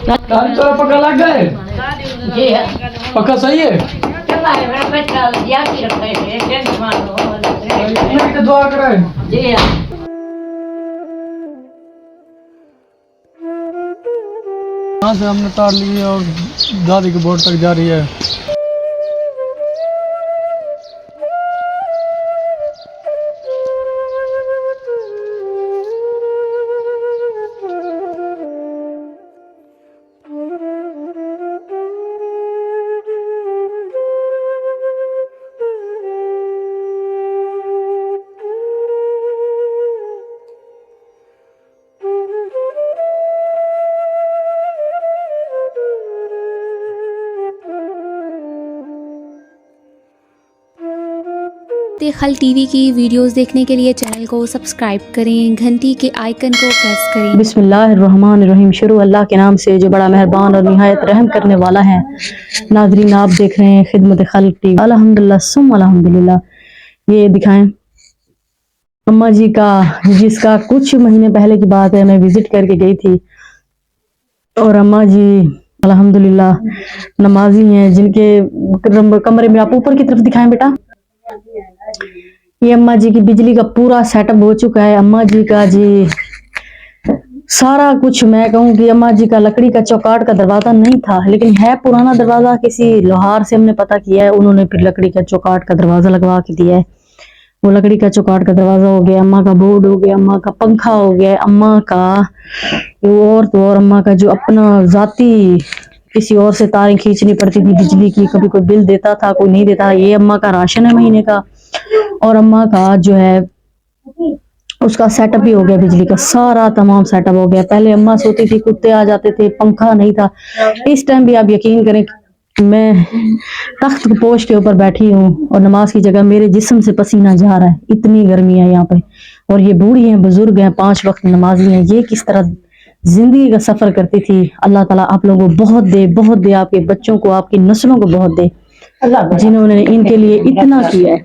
पक्का लग गए? जी पक्का सही है? दुआ करें। जी यहाँ से हमने तार ली है और दादी के बोर्ड तक जा रही है। खल टीवी की वीडियोस देखने के लिए चैनल को सब्सक्राइब करें, घंटी के आइकन को प्रेस करें। बिस्मिल्लाहिर्रहमानिर्रहीम। शुरू अल्लाह के नाम से जो बड़ा मेहरबान और निहायत रहम करने वाला है। नाज़रीन, आप देख रहे हैं खिदमत खल टीवी। अल्हम्दुलिल्लाह सुम अल्हम्दुलिल्लाह। ये दिखाएं अम्मा जी का, जिसका कुछ महीने पहले की बात है, मैं विजिट करके गई थी और अम्मा जी अल्हम्दुलिल्लाह नमाजी हैं, जिनके कमरे में आप ऊपर की तरफ दिखाएं बेटा। ये अम्मा जी की बिजली का पूरा सेटअप हो चुका है। अम्मा जी का जी सारा कुछ, मैं कहूँ कि अम्मा जी का लकड़ी का चौकाट का दरवाजा नहीं था, लेकिन है पुराना दरवाजा, किसी लोहार से हमने पता किया है, उन्होंने फिर लकड़ी का चौकाट का दरवाजा लगवा के दिया है। वो लकड़ी का चौकाट का दरवाजा हो गया, अम्मा का बोर्ड हो गया, अम्मा का पंखा हो गया, अम्मा का और अम्मा का जो अपना जाती किसी और से तारें खींचनी पड़ती थी बिजली की, कभी कोई बिल देता था कोई नहीं देता। ये अम्मा का राशन है महीने का, और अम्मा का जो है उसका सेटअप भी हो गया, बिजली का सारा तमाम सेटअप हो गया। पहले अम्मा सोती थी, कुत्ते आ जाते थे, पंखा नहीं था। इस टाइम भी आप यकीन करें मैं तख्त पोश के ऊपर बैठी हूँ और नमाज की जगह मेरे जिस्म से पसीना जा रहा है, इतनी गर्मी है यहाँ पे। और ये बूढ़ी हैं, बुजुर्ग हैं, 5 वक्त नमाजी हैं, ये किस तरह जिंदगी का सफर करती थी। अल्लाह ताला आप लोगों को बहुत दे, आपके बच्चों को, आपकी नस्लों को बहुत दे, जिन्होंने इनके लिए इतना किया है,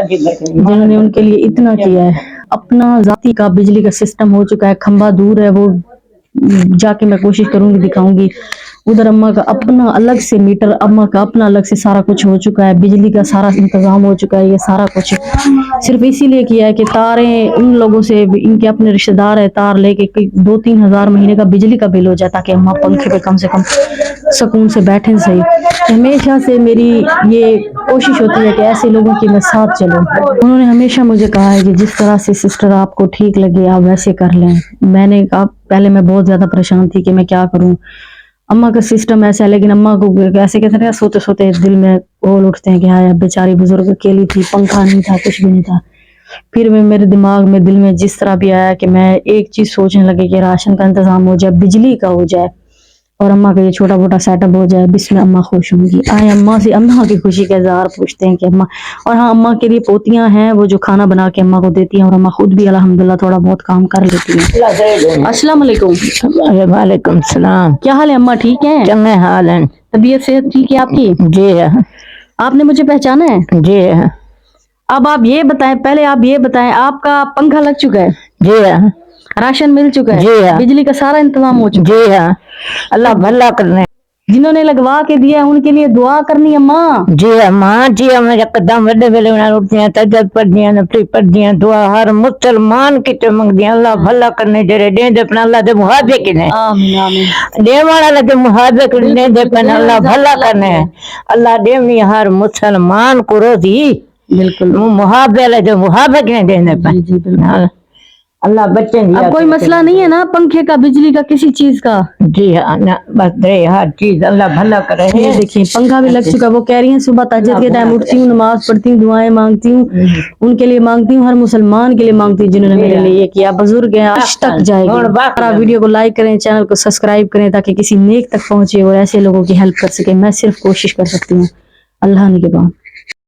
जिन्होंने उनके लिए इतना किया है। अपना जाती का बिजली का सिस्टम हो चुका है, खंबा दूर है, वो जाके मैं कोशिश करूंगी दिखाऊंगी। उधर अम्मा का अपना अलग से मीटर, अम्मा का अपना अलग से सारा कुछ हो चुका है, बिजली का सारा इंतजाम हो चुका है। ये सारा कुछ सिर्फ इसीलिए किया है कि तारें उन लोगों से, इनके अपने रिश्तेदार है, तार लेके 2-3 हजार महीने का बिजली का बिल हो जाए, ताकि अम्मा पंखे पे कम से कम सुकून से बैठे सही। हमेशा से मेरी ये कोशिश होती है कि ऐसे लोगों की मैं साथ चलूं। उन्होंने हमेशा मुझे कहा है कि जिस तरह से सिस्टर आपको ठीक लगे आप वैसे कर लें। मैंने कहा, पहले मैं बहुत ज्यादा परेशान थी कि मैं क्या करूं, अम्मा का सिस्टम ऐसा है, लेकिन अम्मा को ऐसे कहते हैं, सोते सोते दिल में बोल उठते हैं कि हाँ बेचारी बुजुर्ग अकेली थी, पंखा नहीं था, कुछ भी नहीं था। फिर मैं मेरे दिमाग में, दिल में जिस तरह भी आया कि मैं एक चीज सोचने लगी कि राशन का इंतजाम हो जाए, बिजली का हो जाए, और अम्मा का ये छोटा मोटा सेटअप हो जाए, बिस्मिल्लाह अम्मा खुश होंगी। आए अम्मा से अम्मा की खुशी का इज़हार पूछते हैं कि अम्मा, और हाँ अम्मा के लिए पोतियां हैं वो जो खाना बना के अम्मा को देती हैं, और अम्मा खुद भी अल्हम्दुलिल्लाह थोड़ा बहुत काम कर लेती हैं। अस्सलाम वालेकुम। वालेकुम सलाम। क्या हाल है अम्मा, ठीक है? चंगे हाल है। तबीयत सेहत ठीक है आपकी? जी है। आपने मुझे पहचाना है? जी है। अब आप ये बताएं, पहले आप ये बताएं, आपका पंखा लग चुका है? जी है। राशन मिल चुका है? जी है। बिजली का सारा इंतजाम हो चुका है? जी है। अल्लाह भला करने। जिन्होंने लगवा के दिया उनके लिए दुआ करनी अम्मा। जी है माँ जी, हमें कदम बड़े वेले उठदियां, तजद पढ़दियां, नफरी पढ़दियां, दुआ हर मुसलमान की ते मंगदियां। अल्लाह भला करने जेरे दे दे अपना, अल्लाह दे मुहाबे किने। आमीन आमीन। दे वाला दे मुहाबे किने दे अपना, अल्लाह भला करने। अल्लाह देवनी हर मुसलमान को रोजी बिल्कुल मुहाबे ले जो मुहाबे किने दे पे। जी बिल्कुल। अल्लाह बच्चे अब कोई मसला नहीं है ना पंखे का, बिजली का, किसी चीज का? जी हाँ ना, बस दे हर चीज अल्लाह भला करे। ये देखिए पंखा भी लग चुका है। वो कह रही हैं सुबह तहज्जुद के टाइम उठती हूँ, नमाज पढ़ती हूँ, दुआएं मांगती हूँ, उनके लिए मांगती हूँ, हर मुसलमान के लिए मांगती हूँ जिन्होंने मेरे लिए ये किया। बुजुर्ग हैं, आज तक जाएगी। वीडियो को लाइक करें, चैनल को सब्सक्राइब करें, ताकि किसी नेक तक पहुंचे और ऐसे लोगों की हेल्प कर सके। मैं सिर्फ कोशिश कर सकती हूँ अल्लाह ने के बाद।